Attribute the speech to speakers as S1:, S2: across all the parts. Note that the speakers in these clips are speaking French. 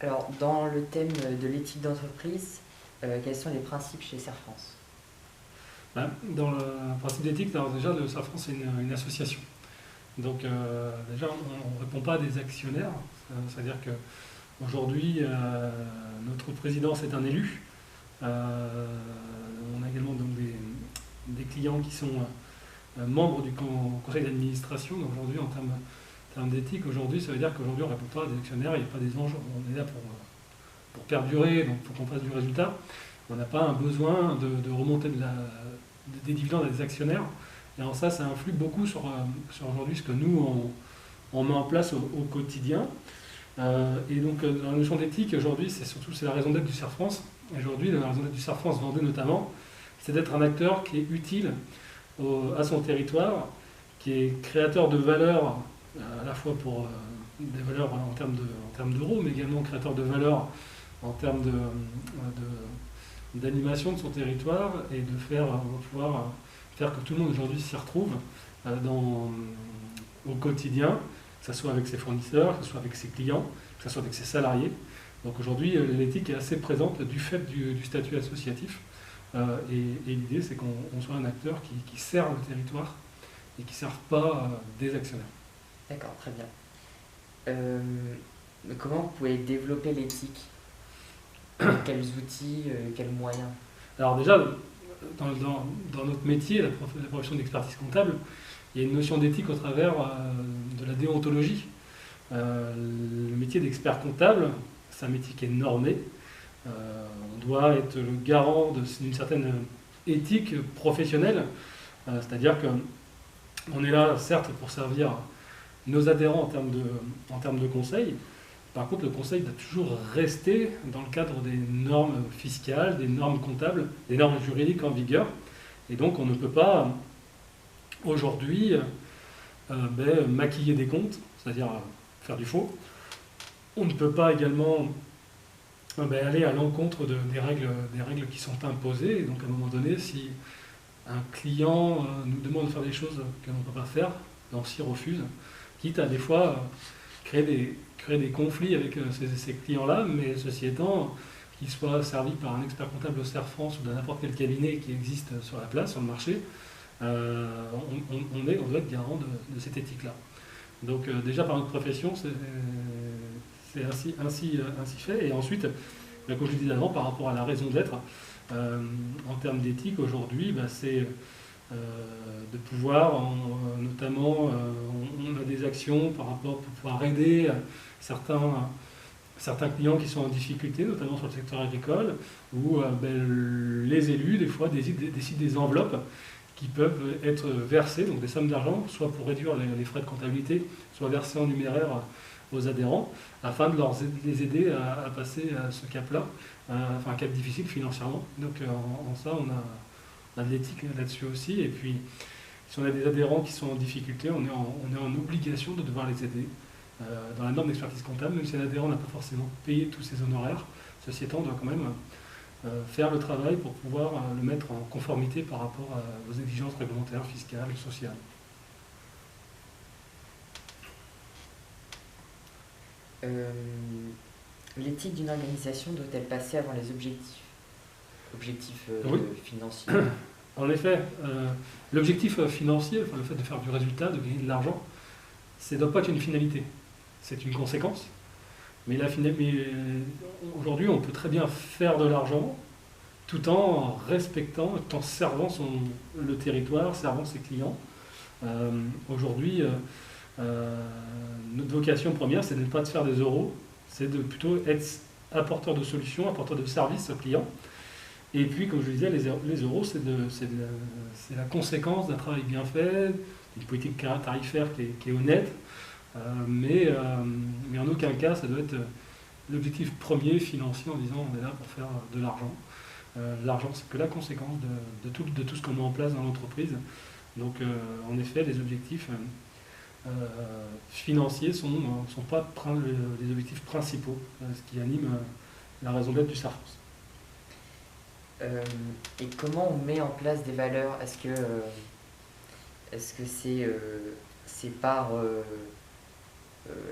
S1: Alors, dans le thème de l'éthique d'entreprise, quels sont les principes chez Serre France?
S2: Dans le principe d'éthique, alors déjà, le Safran, c'est une association. Donc, déjà, on ne répond pas à des actionnaires. C'est-à-dire qu'aujourd'hui, notre président, c'est un élu. On a également donc des clients qui sont membres du conseil d'administration. Donc, aujourd'hui, en termes d'éthique, aujourd'hui, ça veut dire qu'aujourd'hui, on ne répond pas à des actionnaires. Il n'y a pas des enjeux. On est là pour perdurer, donc il faut qu'on fasse du résultat. On n'a pas un besoin de remonter des dividendes à des actionnaires. Et en ça, ça influe beaucoup sur aujourd'hui ce que nous, on met en place au quotidien. Et donc, dans la notion d'éthique, aujourd'hui, c'est la raison d'être du Serre France. Aujourd'hui, la raison d'être du Serre France Vendée notamment, c'est d'être un acteur qui est utile à son territoire, qui est créateur de valeur, à la fois pour des valeurs en termes d'euros, mais également créateur de valeur en termes d'animation de son territoire et pouvoir faire que tout le monde aujourd'hui s'y retrouve au quotidien, que ce soit avec ses fournisseurs, que ce soit avec ses clients, que ce soit avec ses salariés. Donc aujourd'hui, l'éthique est assez présente du fait du statut associatif. Et l'idée, c'est qu'on soit un acteur qui sert le territoire et qui ne serve pas des actionnaires.
S1: D'accord, très bien. Euh, Comment vous pouvez développer l'éthique? Quels outils, quels moyens?
S2: Alors déjà, dans notre métier, la profession d'expertise comptable, il y a une notion d'éthique au travers de la déontologie. Le métier d'expert comptable, c'est un métier qui est normé. On doit être le garant d'une certaine éthique professionnelle, c'est-à-dire qu'on est là, certes, pour servir nos adhérents en termes de conseil. Par contre, le conseil doit toujours rester dans le cadre des normes fiscales, des normes comptables, des normes juridiques en vigueur. Et donc, on ne peut pas aujourd'hui maquiller des comptes, c'est-à-dire faire du faux. On ne peut pas également aller à l'encontre des règles qui sont imposées. Et donc, à un moment donné, si un client nous demande de faire des choses que l'on ne peut pas faire, on s'y refuse, quitte à des fois créer des conflits avec ces clients-là, mais ceci étant, qu'ils soient servis par un expert comptable au Serre France ou de n'importe quel cabinet qui existe sur la place, sur le marché, on doit être garant de cette éthique-là. Donc déjà par notre profession, c'est ainsi fait. Et ensuite, comme je disais avant, par rapport à la raison d'être, en termes d'éthique aujourd'hui, c'est de pouvoir, notamment, on a des actions par rapport pour pouvoir aider certains clients qui sont en difficulté, notamment sur le secteur agricole, où les élus, des fois, décident des enveloppes qui peuvent être versées, donc des sommes d'argent, soit pour réduire les frais de comptabilité, soit versées en numéraire aux adhérents, afin de les aider à passer à ce cap-là, un cap difficile financièrement. Donc en ça, on a de l'éthique là-dessus aussi. Et puis, si on a des adhérents qui sont en difficulté, on est en obligation de devoir les aider. Dans la norme d'expertise comptable, même si l'adhérent n'a pas forcément payé tous ses honoraires, ceci étant, on doit quand même faire le travail pour pouvoir le mettre en conformité par rapport aux exigences réglementaires, fiscales, sociales.
S1: Euh, L'éthique d'une organisation doit-elle passer avant les objectifs
S2: Oui.
S1: financiers?
S2: En effet, l'objectif financier, enfin, le fait de faire du résultat, de gagner de l'argent, ça ne doit pas être une finalité, c'est une conséquence. Mais aujourd'hui, on peut très bien faire de l'argent tout en respectant, tout en servant le territoire, servant ses clients. Aujourd'hui, notre vocation première, c'est de ne pas de faire des euros, c'est de plutôt être apporteur de solutions, apporteur de services aux clients. Et puis, comme je le disais, les euros, c'est la conséquence d'un travail bien fait, d'une politique tarifaire qui est honnête, mais en aucun cas, ça doit être l'objectif premier financier en disant on est là pour faire de l'argent. L'argent, c'est que la conséquence de tout ce qu'on met en place dans l'entreprise. Donc, en effet, les objectifs financiers ne sont pas les objectifs principaux, ce qui anime la raison d'être du Serre France.
S1: Et comment on met en place des valeurs? Est-ce que c'est par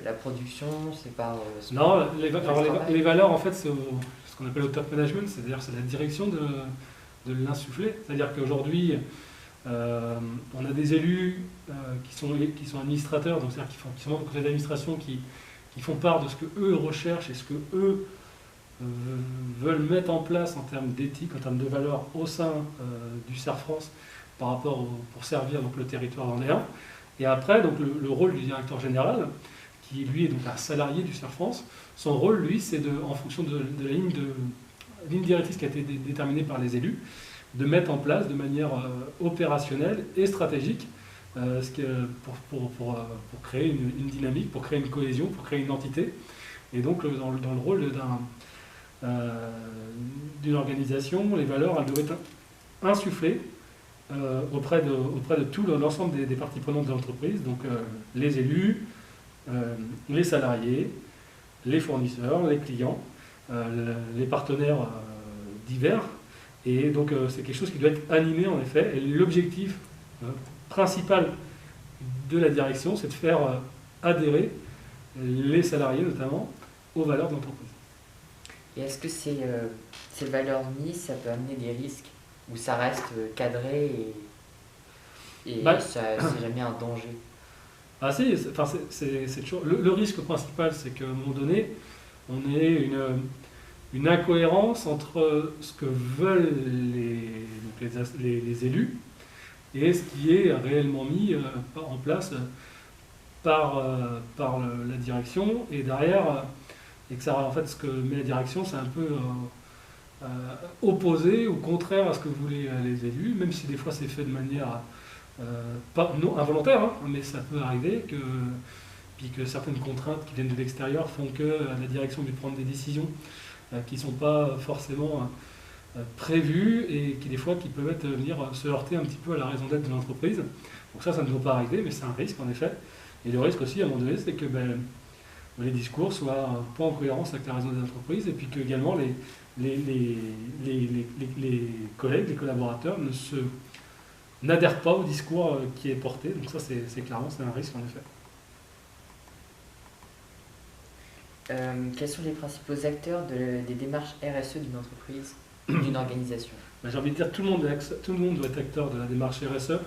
S1: la production, c'est par
S2: Non,
S1: le
S2: alors
S1: travail.
S2: les valeurs, en fait, c'est ce qu'on appelle au top management, c'est-à-dire c'est la direction de l'insuffler. C'est-à-dire qu'aujourd'hui, on a des élus qui sont administrateurs, donc c'est-à-dire qui sont membres du conseil d'administration, qui font part de ce que eux recherchent et ce que eux euh, veulent mettre en place en termes d'éthique, en termes de valeurs au sein du CERF France par rapport pour servir donc, le territoire vendéen. Et après, donc, le rôle du directeur général, qui lui est donc un salarié du CERF France, son rôle, lui, c'est en fonction de la ligne directrice qui a été déterminée par les élus, de mettre en place de manière opérationnelle et stratégique pour créer une dynamique, pour créer une cohésion, pour créer une entité. Et donc, dans le rôle d'une organisation, les valeurs, elles doivent être insufflées auprès de tout l'ensemble des parties prenantes de l'entreprise, donc les élus, les salariés, les fournisseurs, les clients, les partenaires divers. Et donc c'est quelque chose qui doit être animé en effet. Et l'objectif principal de la direction, c'est de faire adhérer les salariés notamment aux valeurs de l'entreprise.
S1: Et est-ce que ces valeurs mises, ça peut amener des risques où ça reste cadré et
S2: Bah,
S1: c'est jamais un danger?
S2: Ah si, c'est toujours... le risque principal, c'est qu'à un moment donné, on ait une incohérence entre ce que veulent les élus et ce qui est réellement mis en place par la direction. Et derrière, et que ça, en fait, ce que met la direction, c'est un peu opposé ou contraire à ce que voulaient les élus, même si des fois c'est fait de manière pas non involontaire, hein, mais ça peut arriver puis que certaines contraintes qui viennent de l'extérieur font que la direction dû prendre des décisions qui ne sont pas forcément prévues et qui des fois qui peuvent venir se heurter un petit peu à la raison d'être de l'entreprise. Donc ça ne doit pas arriver, mais c'est un risque en effet. Et le risque aussi à un moment donné, c'est que les discours soient pas en cohérence avec la raison des entreprises et puis que également les collègues, les collaborateurs n'adhèrent pas au discours qui est porté. Donc ça, c'est clairement c'est un risque en effet.
S1: Quels sont les principaux acteurs des démarches RSE d'une entreprise, d'une organisation?
S2: J'ai envie de dire tout le monde doit être acteur de la démarche RSE.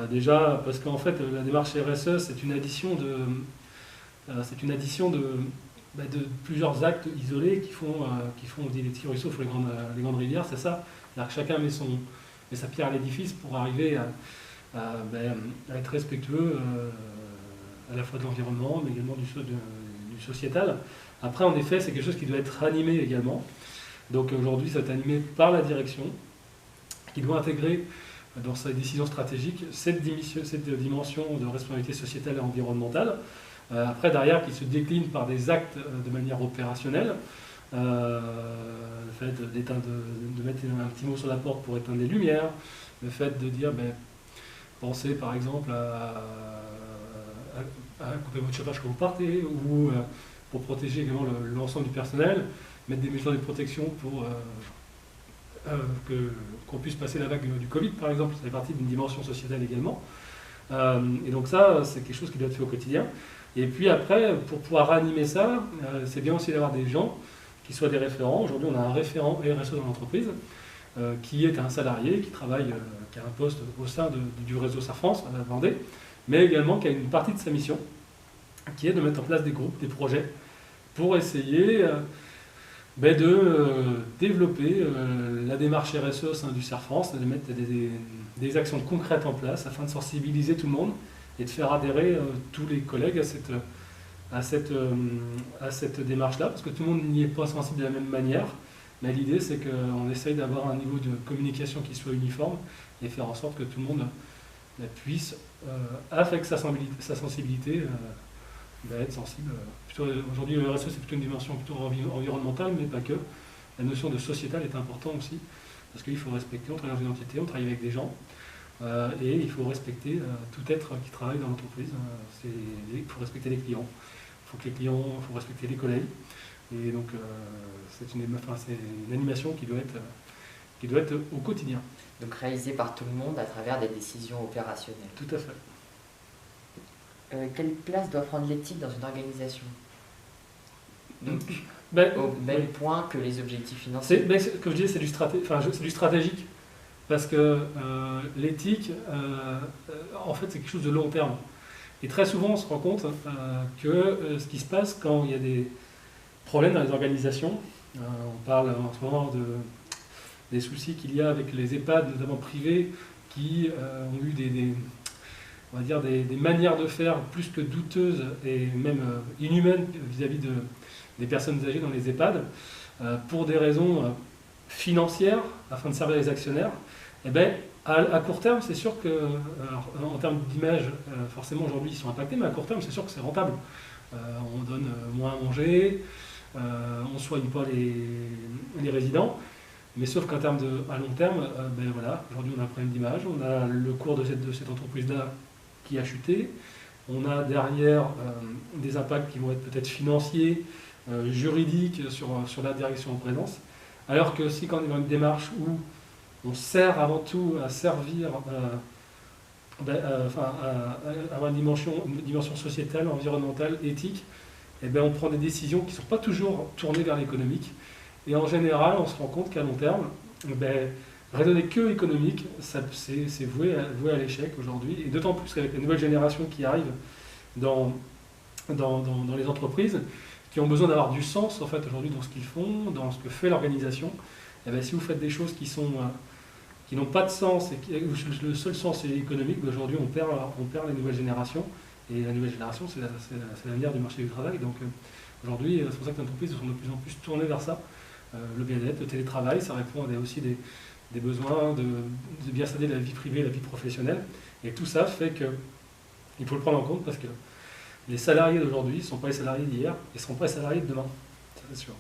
S2: Déjà parce qu'en fait la démarche RSE c'est une addition de plusieurs actes isolés qui font des petits ruisseaux sur les grandes rivières, c'est ça. C'est-à-dire que chacun met sa pierre à l'édifice pour arriver à être respectueux à la fois de l'environnement, mais également du sociétal. Après, en effet, c'est quelque chose qui doit être animé également. Donc aujourd'hui, ça va être animé par la direction, qui doit intégrer dans sa décision stratégique cette dimension de responsabilité sociétale et environnementale. Après, derrière, qui se décline par des actes de manière opérationnelle. Le fait de mettre un petit mot sur la porte pour éteindre les lumières, le fait de dire, pensez par exemple à couper votre chauffage quand vous partez, ou pour protéger également l'ensemble du personnel, mettre des mesures de protection pour qu'on puisse passer la vague du Covid par exemple, ça fait partie d'une dimension sociétale également. Et donc ça, c'est quelque chose qui doit être fait au quotidien. Et puis après, pour pouvoir animer ça, c'est bien aussi d'avoir des gens qui soient des référents. Aujourd'hui, on a un référent RSE dans l'entreprise, qui est un salarié, qui travaille, qui a un poste au sein du réseau CERF France, à la Vendée, mais également qui a une partie de sa mission, qui est de mettre en place des groupes, des projets, pour essayer de développer la démarche RSE au sein du CERF France, de mettre des actions concrètes en place afin de sensibiliser tout le monde et de faire adhérer tous les collègues à cette démarche-là, parce que tout le monde n'y est pas sensible de la même manière, mais l'idée c'est qu'on essaye d'avoir un niveau de communication qui soit uniforme et faire en sorte que tout le monde puisse, avec sa sensibilité, être sensible. Aujourd'hui, le RSE c'est plutôt une dimension plutôt environnementale, mais pas que. La notion de sociétal est importante aussi, parce qu'il faut respecter, on travaille dans une entité, on travaille avec des gens, et il faut respecter tout être qui travaille dans l'entreprise. Il faut respecter les clients, il faut respecter les collègues. Et donc c'est une animation qui doit être au quotidien.
S1: Donc réalisée par tout le monde à travers des décisions opérationnelles.
S2: Tout à fait.
S1: quelle place doit prendre l'éthique dans une organisation? Donc,
S2: Ben,
S1: au même point que les objectifs financiers.
S2: comme je disais, c'est du stratégique. Parce que l'éthique, en fait, c'est quelque chose de long terme. Et très souvent, on se rend compte que ce qui se passe quand il y a des problèmes dans les organisations, on parle en ce moment des soucis qu'il y a avec les EHPAD, notamment privés, qui ont eu on va dire des manières de faire plus que douteuses et même inhumaines vis-à-vis des personnes âgées dans les EHPAD, pour des raisons financières, afin de servir les actionnaires. Eh ben, à court terme, c'est sûr que, alors, en termes d'image, forcément aujourd'hui ils sont impactés, mais à court terme, c'est sûr que c'est rentable. On donne moins à manger, on ne soigne pas les résidents, mais sauf qu'en termes à long terme, ben voilà, aujourd'hui on a un problème d'image, on a le cours de cette entreprise-là qui a chuté, on a derrière des impacts qui vont être peut-être financiers, juridiques sur la direction en présence, alors que si quand on est dans une démarche où on sert avant tout à servir, à avoir une dimension sociétale, environnementale, éthique, et bien on prend des décisions qui ne sont pas toujours tournées vers l'économique. Et en général, on se rend compte qu'à long terme, raisonner que économique, c'est voué à l'échec aujourd'hui. Et d'autant plus qu'avec les nouvelles générations qui arrivent dans les entreprises, qui ont besoin d'avoir du sens en fait, aujourd'hui dans ce qu'ils font, dans ce que fait l'organisation, et bien, si vous faites des choses qui n'ont pas de sens et où le seul sens est économique, aujourd'hui on perd les nouvelles générations. Et la nouvelle génération, c'est l'avenir du marché du travail. Donc aujourd'hui, c'est pour ça que les entreprises sont de plus en plus tournées vers ça. Le bien-être, le télétravail, ça répond aussi des besoins de bien s'adapter de la vie privée et la vie professionnelle. Et tout ça fait qu'il faut le prendre en compte parce que les salariés d'aujourd'hui ne sont pas les salariés d'hier et ne seront pas les salariés de demain. Ça c'est sûr.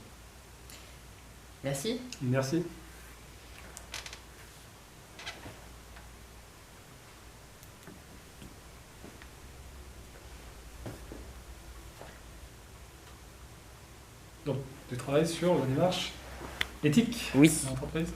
S1: Merci.
S2: Merci. Donc, tu travailles sur la démarche éthique
S1: Oui.
S2: de l'entreprise.